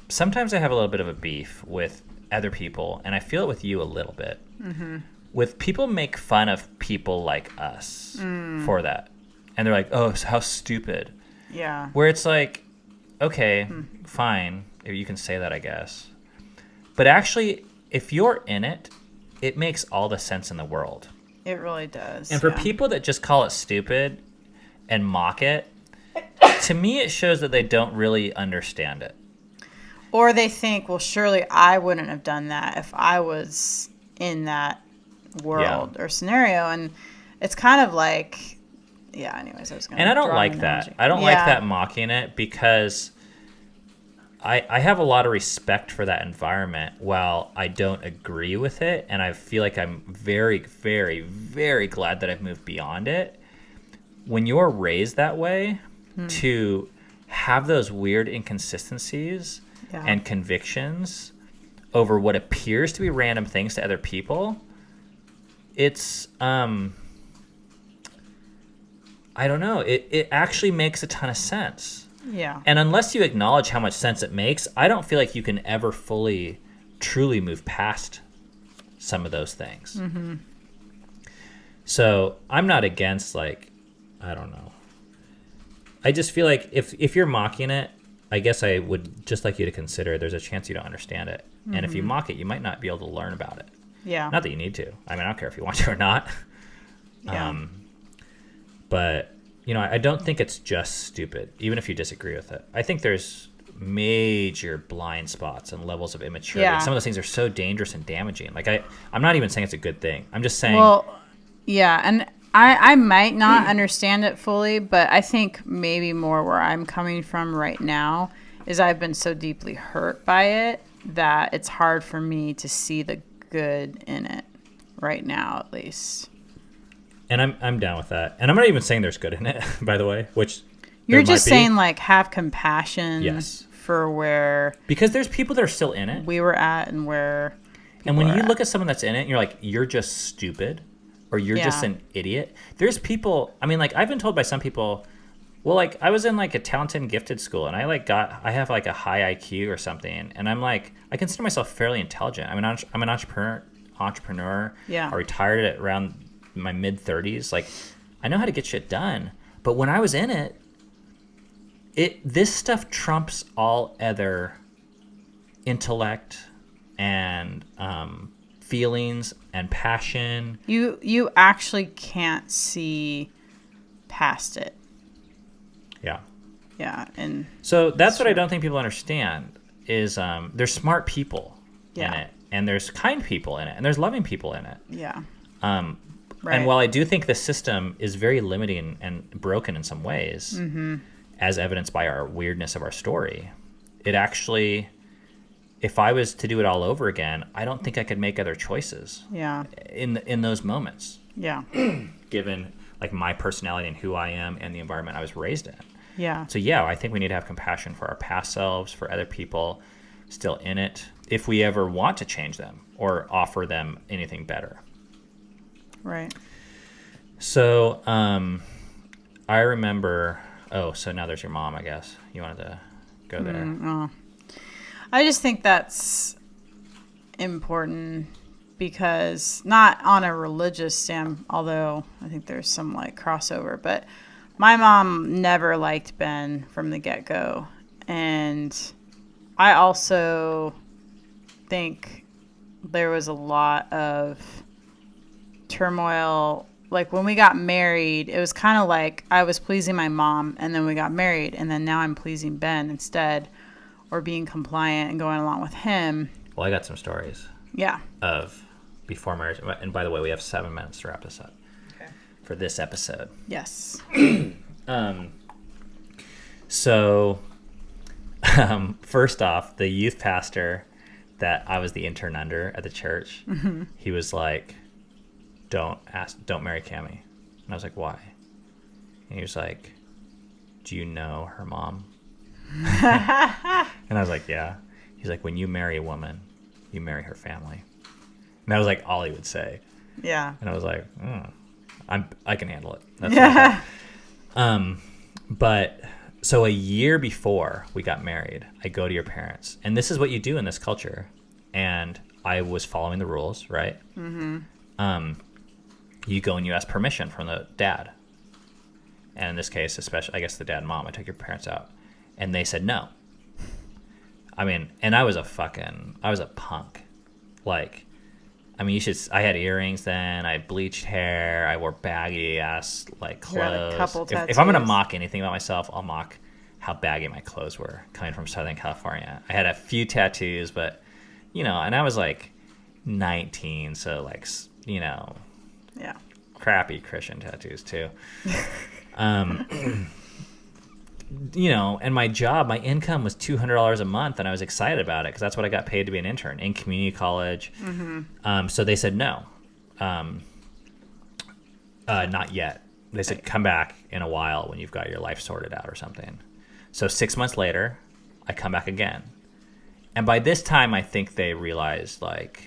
sometimes I have a little bit of a beef with other people, and I feel it with you a little bit. Mm-hmm. With people make fun of people like us for that. And they're like, oh, how stupid. Yeah. Where it's like, okay, fine. You can say that, I guess. But actually, if you're in it, it makes all the sense in the world. It really does. And for people that just call it stupid and mock it, to me it shows that they don't really understand it. Or they think, well, surely I wouldn't have done that if I was in that world or scenario. And it's kind of like... Yeah, anyways, I was going to. And I don't like that. I don't like that mocking it because I have a lot of respect for that environment while I don't agree with it. And I feel like I'm very, very, very glad that I've moved beyond it. When you're raised that way, to have those weird inconsistencies and convictions over what appears to be random things to other people, it's I don't know, it actually makes a ton of sense. Yeah. And unless you acknowledge how much sense it makes, I don't feel like you can ever fully truly move past some of those things. Mm-hmm. So I'm not against, like, I don't know, I just feel like if you're mocking it, I guess I would just like you to consider there's a chance you don't understand it. Mm-hmm. And if you mock it, you might not be able to learn about it. Yeah. Not that you need to. I mean, I don't care if you want to or not. Yeah. But, you know, I don't think it's just stupid, even if you disagree with it. I think there's major blind spots and levels of immaturity. Yeah. Some of those things are so dangerous and damaging. Like, I'm not even saying it's a good thing. I'm just saying... Well, yeah, and I might not understand it fully, but I think maybe more where I'm coming from right now is I've been so deeply hurt by it that it's hard for me to see the good in it right now, at least. And I'm down with that. And I'm not even saying there's good in it, by the way, which you're just saying, like, have compassion for where... Because there's people that are still in it. We were at and where... And when you look at someone that's in it, and you're like, you're just stupid, or you're just an idiot. There's people, I mean, like, I've been told by some people, well, like, I was in, like, a talented and gifted school, and I have, like, a high IQ or something, and I'm, like, I consider myself fairly intelligent. I'm an entrepreneur. Yeah. I retired at around my mid-30s. Like, I know how to get shit done. But when I was in it, this stuff trumps all other intellect and feelings and passion. You actually can't see past it. Yeah. Yeah, and so that's what I don't think people understand is there's smart people in it, and there's kind people in it, and there's loving people in it. Yeah. Right. And while I do think the system is very limiting and broken in some ways, as evidenced by our weirdness of our story, it actually, if I was to do it all over again, I don't think I could make other choices. Yeah. In those moments. Yeah. Given, like, my personality and who I am and the environment I was raised in. Yeah. So yeah, I think we need to have compassion for our past selves, for other people still in it, if we ever want to change them or offer them anything better. Right. So I remember, so now there's your mom, I guess. You wanted to go there. I just think that's important because not on a religious stand, although I think there's some, like, crossover, but my mom never liked Ben from the get-go. And I also think there was a lot of turmoil. Like, when we got married, it was kind of like I was pleasing my mom, and then we got married, and then now I'm pleasing Ben instead, or being compliant and going along with him. Well, I got some stories. Yeah. Of before marriage. And by the way, we have 7 minutes to wrap this up. Okay. For this episode. Yes. So, first off, the youth pastor that I was the intern under at the church, he was like, don't marry Cammie. And I was like, why? And he was like, do you know her mom? And I was like, yeah. He's like, when you marry a woman, you marry her family. And that was, like, all he would say. Yeah. And I was like, I can handle it. That's but so a year before we got married, I go to your parents, and this is what you do in this culture. And I was following the rules, right? Mm-hmm. You go and you ask permission from the dad. And in this case, especially, I guess, the dad and mom, I took your parents out, and they said no. I mean, and I was a punk. Like, I mean, I had earrings then, I had bleached hair, I wore baggy ass, like, clothes. A couple tattoos. If I'm going to mock anything about myself, I'll mock how baggy my clothes were coming from Southern California. I had a few tattoos, but, you know, and I was like 19, so, like, you know, and my job, my income was $200 a month, and I was excited about it because that's what I got paid to be an intern in community college. So they said no, not yet. They said come back in a while when you've got your life sorted out or something. So 6 months later, I come back again, and by this time, I think they realized like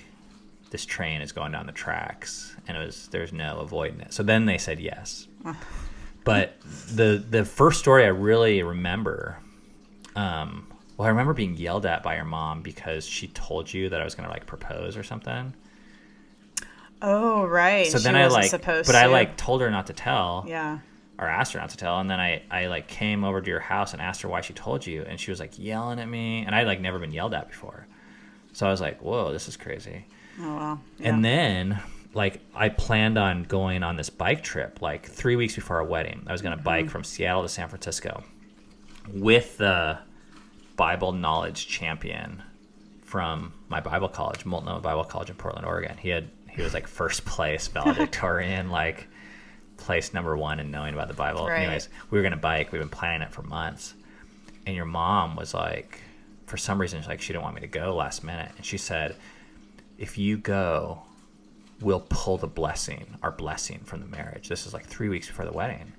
this train is going down the tracks, and there's no avoiding it. So then they said yes. But the first story I really remember, I remember being yelled at by your mom because she told you that I was going to like propose or something. Oh, right. So then she I wasn't like, supposed but to. I like told her not to tell. Yeah. Or asked her not to tell, and then I like came over to your house and asked her why she told you, and she was like yelling at me, and I'd like never been yelled at before, so I was like, whoa, this is crazy. Oh wow. Yeah. And then like I planned on going on this bike trip like 3 weeks before our wedding. I was going to bike from Seattle to San Francisco with the Bible knowledge champion from my Bible college, Multnomah Bible College in Portland, Oregon. He was like first place valedictorian, like place number 1 in knowing about the Bible. Right. Anyways, we were going to bike. We've been planning it for months. And your mom was like, for some reason, like she didn't want me to go last minute. And she said, if you go, we'll pull our blessing from the marriage. This is like 3 weeks before the wedding.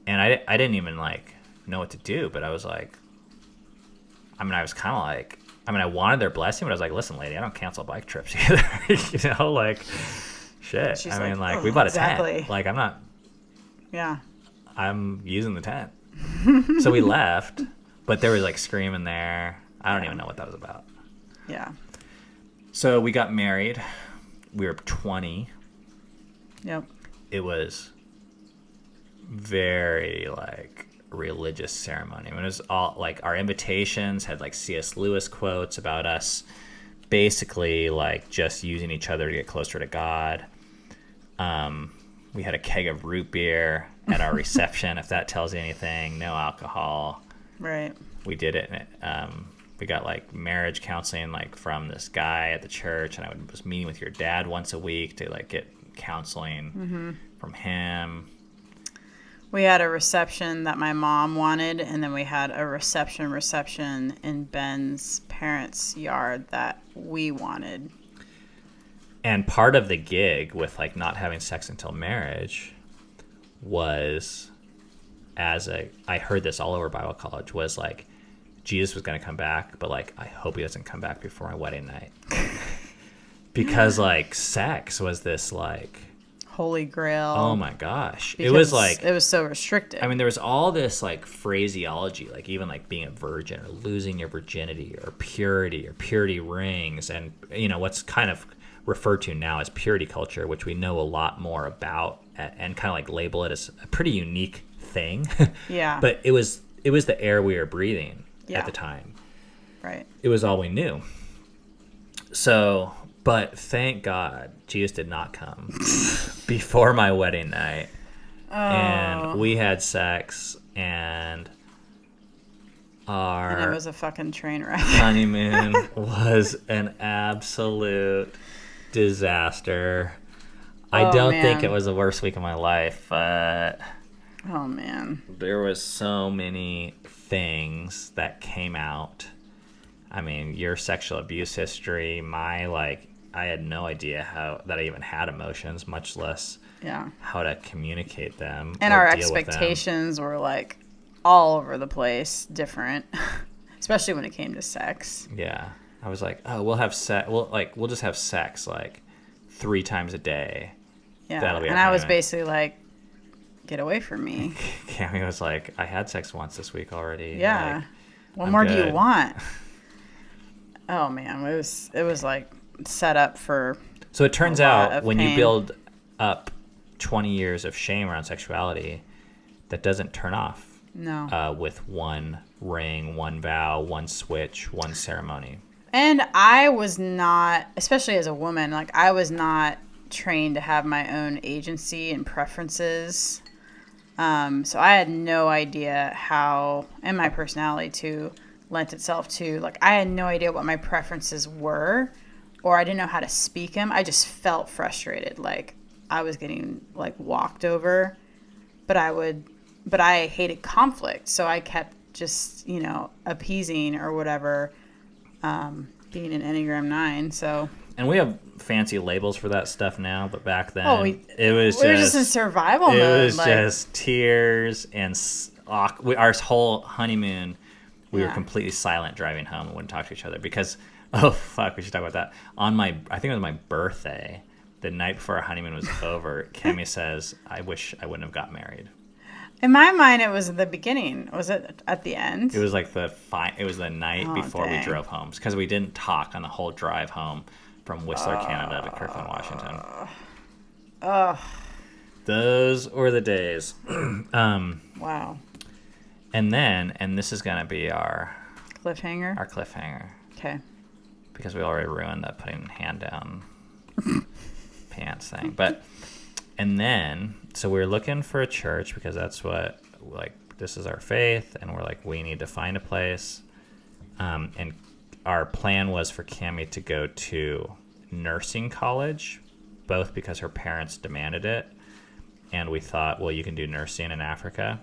And I didn't even like know what to do, but I was like, I was kind of like, I wanted their blessing, but I was like, listen, lady, I don't cancel bike trips either. Like, shit. She's like, we bought a exactly. tent. Like, Yeah. I'm using the tent. So we left, but there was like screaming there. I don't even know what that was about. Yeah. So we got married. We were 20. Yep. It was very like religious ceremony. I mean, it was all like our invitations had like C.S. Lewis quotes about us basically like just using each other to get closer to God. We had a keg of root beer at our reception, if that tells you anything. No alcohol. Right. We did it. We got like marriage counseling like from this guy at the church, and I was meeting with your dad once a week to like get counseling from him. We had a reception that my mom wanted, and then we had a reception in Ben's parents' yard that we wanted. And part of the gig with like not having sex until marriage was, I heard this all over Bible college, was like Jesus was going to come back, but like I hope he doesn't come back before my wedding night. Because like sex was this like Holy Grail. Oh my gosh. Because it was like, it was so restricted. I mean, there was all this like phraseology, like even like being a virgin or losing your virginity or purity rings, and what's kind of referred to now as purity culture, which we know a lot more about and kind of like label it as a pretty unique thing. Yeah. But it was the air we were breathing at Yeah. the time. Right. It was all we knew. So, but thank God Jesus did not come before my wedding night. Oh. And we had sex, and And it was a fucking train wreck. honeymoon was an absolute disaster. I don't think it was the worst week of my life, but Oh man. there was so many things that came out. I mean, your sexual abuse history, I had no idea how that I even had emotions, much less how to communicate them. And or our deal with them. expectations were like all over the place, different, especially when it came to sex. Yeah, I was like, oh, we'll have sex. We'll just have sex like 3 times a day. Yeah, That'll be and our I was honeymoon. basically like, get away from me. Cammy was like, I had sex once this week already. Yeah. Like, What I'm more do good. you want? Oh man, it was like set up for. So it turns a lot out of when you pain. build up 20 years of shame around sexuality, that doesn't turn off No. with one ring, one vow, one switch, one ceremony. And I was not, especially as a woman, like I was not trained to have my own agency and preferences. So I had no idea how, and my personality too, lent itself to, like I had no idea what my preferences were, or I didn't know how to speak them. I just felt frustrated, like I was getting like walked over, but I would but I hated conflict, so I kept just, appeasing or whatever, being an Enneagram 9, so... And we have fancy labels for that stuff now, but back then we were just in survival mode. It was just tears and our whole honeymoon. We were completely silent driving home and wouldn't talk to each other because, we should talk about that. I think it was my birthday, the night before our honeymoon was over, Cammie says, "I wish I wouldn't have got married." In my mind, it was at the beginning. Was it at the end? It was like it was the night before we drove home because we didn't talk on the whole drive home from Whistler, Canada to Kirkland, Washington. Those were the days. Wow. And this is going to be our cliffhanger. Our cliffhanger. Okay. Because we already ruined that putting hand down pants thing. And then, so we were looking for a church because that's what, this is our faith. And we're like, we need to find a place. And our plan was for Cammie to go to nursing college, both because her parents demanded it. And we thought, well, you can do nursing in Africa,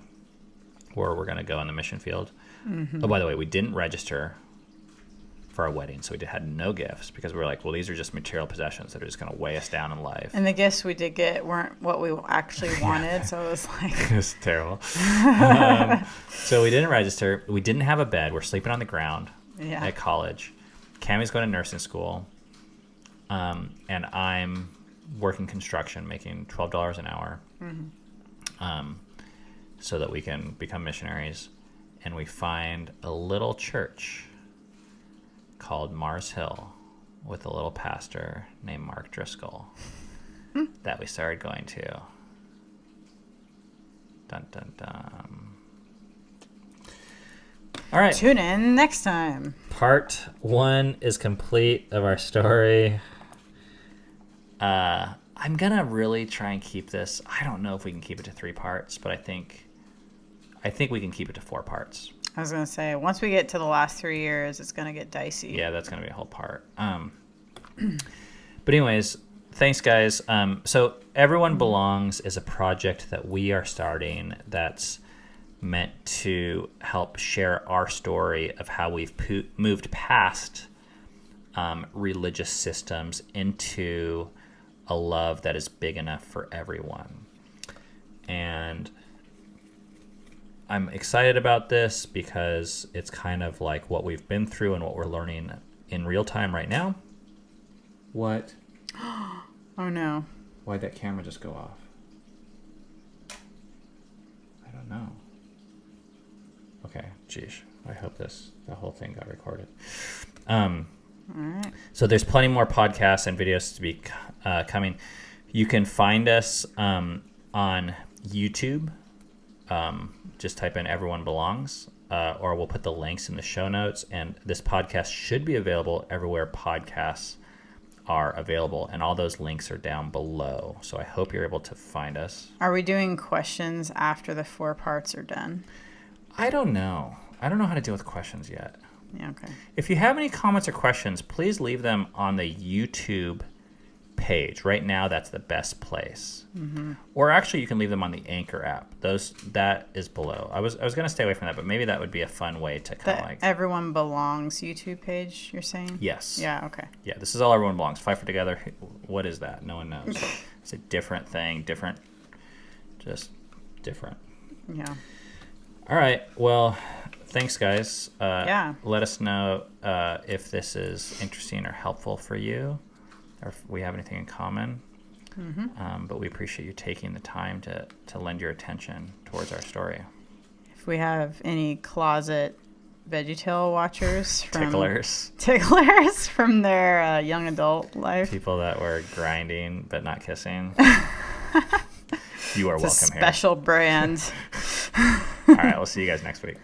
or we're going to go in the mission field. Mm-hmm. Oh, by the way, we didn't register for our wedding, so we had no gifts because we were like, well, these are just material possessions that are just going to weigh us down in life. And the gifts we did get weren't what we actually wanted, so it was like... It was terrible. So we didn't register. We didn't have a bed. We're sleeping on the ground at college. Cammie's going to nursing school, and I'm working construction, making $12 an hour, so that we can become missionaries. And we find a little church called Mars Hill with a little pastor named Mark Driscoll that we started going to. Dun, dun, dun. All right. Tune in next time. Part 1 is complete of our story. I'm going to really try and keep this. I don't know if we can keep it to 3 parts, but I think we can keep it to 4 parts. I was going to say, once we get to the last 3 years, it's going to get dicey. Yeah, that's going to be a whole part. But anyways, thanks, guys. So Everyone Belongs is a project that we are starting that's meant to help share our story of how we've moved past religious systems into a love that is big enough for everyone. And I'm excited about this because it's kind of like what we've been through and what we're learning in real time right now. What? Oh no. Why'd that camera just go off? I don't know. Okay, geez. I hope the whole thing got recorded. All right. So there's plenty more podcasts and videos to be coming. You can find us on YouTube. Just type in Everyone Belongs, or we'll put the links in the show notes. And this podcast should be available everywhere podcasts are available. And all those links are down below. So I hope you're able to find us. Are we doing questions after the 4 parts are done? I don't know. I don't know how to deal with questions yet. Yeah, okay. If you have any comments or questions, please leave them on the YouTube page. Right now, that's the best place. Mm-hmm. Or actually, you can leave them on the Anchor app. That is below. I was going to stay away from that, but maybe that would be a fun way to kind of like... Everyone Belongs YouTube page, you're saying? Yes. Yeah, okay. Yeah, this is all Everyone Belongs. Fight for Together. What is that? No one knows. It's a different thing. Just different. Yeah. All right. Well, thanks, guys. Yeah. Let us know if this is interesting or helpful for you, or if we have anything in common. Mm-hmm. But we appreciate you taking the time to lend your attention towards our story. If we have any closet VeggieTale watchers from ticklers from their young adult life, people that were grinding but not kissing, you are welcome here. Special brand. All right, we'll see you guys next week.